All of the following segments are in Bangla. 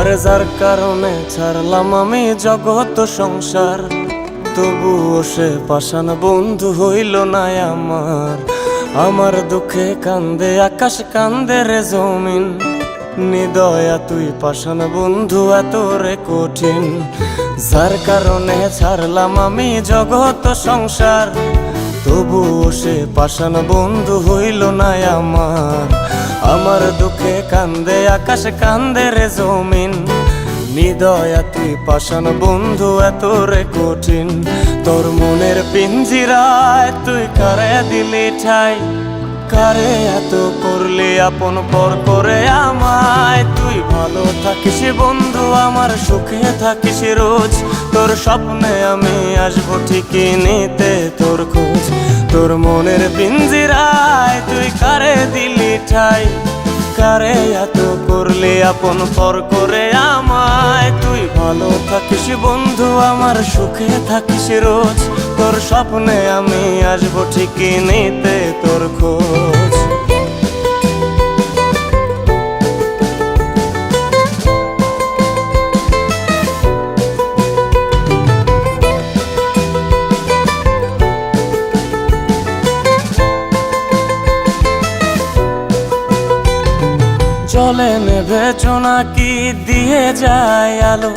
আরে যার কারণে ছাড়লাম আমি জগৎ সংসার, তবুও সে পাষাণ বন্ধু হইল না আমার। আমার দুঃখে কান্দে আকাশ, কান্দে রে জমিন, নিদয়া তুই পাষাণ বন্ধু এত রে কঠিন। যার কারণে ছাড়লাম আমি জগৎ সংসার, তবুও সে পাষাণ বন্ধু হইল না আমার। আমার দুঃখে কান্দে আকাশ, কান্দে রে জমিন, নিদয়া তুই পাষাণ বন্ধু এত রে কঠিন। তোর মনের পিঞ্জিরায় তুই কারে দিলি ঠাই, কারে এত করলি আপন পর করে আমায়। তুই ভালো থাকিস বন্ধু আমার, সুখে থাকিস রোজ, তোর স্বপ্নে আমি আসবো ঠিকই নিতে তোর খোঁজ। তোর মনের পিঞ্জিরায় তুই কারে দিলি ঠাই, কারে এত করলি আপন পর করে আমায়। তুই ভালো থাকিস বন্ধু আমার, সুখে থাকিস রোজ, তোর স্বপ্নে আমি আসবো ঠিকই নিতে তোর খোঁজ। চলে নেবে চোনাকি দিয়ে যায় আলো,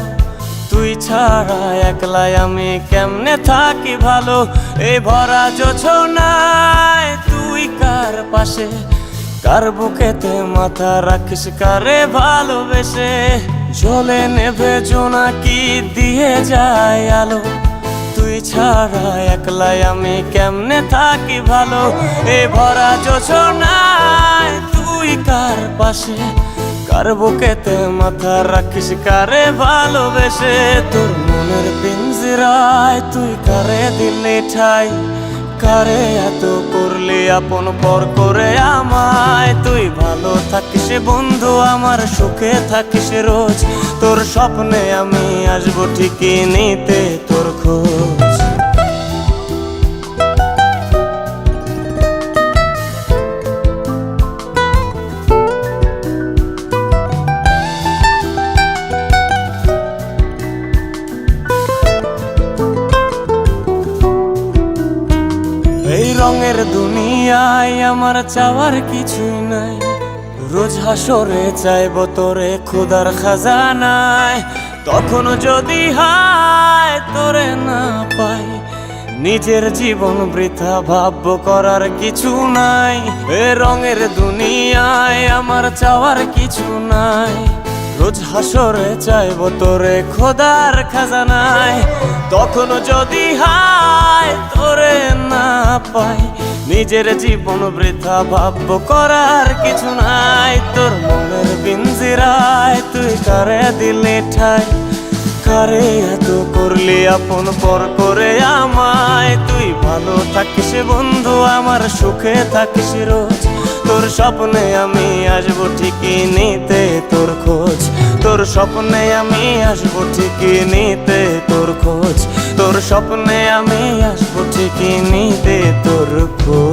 তুই ছাড়া একলাই আমি কেমনে থাকি ভালো। এই ভরা জোছনায় তুই কার পাশে, কার বুকেতে মাথা রাখিস কারে ভালোবেসে। জলে নেবে জোনাকি দিয়ে যায় আলো, তুই ছাড়া একলাই আমি কেমনে থাকি ভালো। এই ভরা জোছনায় তুই কার পাশে, কার বুকেতে মাথা রাখিস কারে ভালোবেসে। তোর মনের পিঞ্জিরায় তুই কারে দিলি ঠাই, কারে এত করলি আপন পর করে আমায়। তুই ভালো থাকিস বন্ধু আমার, সুখে থাকিস রোজ, তোর স্বপ্নে আমি আসবো ঠিকই নিতে তোর খোঁজ। এই রঙের দুনিয়ায় আমার চাওয়ার কিছুই নাই, রোজ হাসরে চাইব তোরে খোদার খাজানায়। তখন যদি হায় তোরে না পাই, নিজের জীবন বৃথা ভাবব করার কিছু নাই। এ রঙের দুনিয়ায় আমার চাওয়ার কিছু নাই, রোজ হাসরে চাইব তোরে খোদার খাজানায়। তখন যদি হায় তোরে না পাই, নিজের জীবন বৃথা ভাবব করার কিছু নাই। তোর মনের পিঞ্জিরায় তুই কারে দিলি ঠাই, কারে এত করলি আপন পর করে আমায়। তুই ভালো থাকিস বন্ধু আমার, সুখে থাকিস রোজ, তোর স্বপ্নে আমি আসবো ঠিকই নিতে তোর খোঁজ। তোর স্বপ্নে আমি আসবো ঠিকই নিতে তোর খোঁজ, তোর স্বপ্নে আমি আসবো ঠিকই নিতে তোর খোঁজ।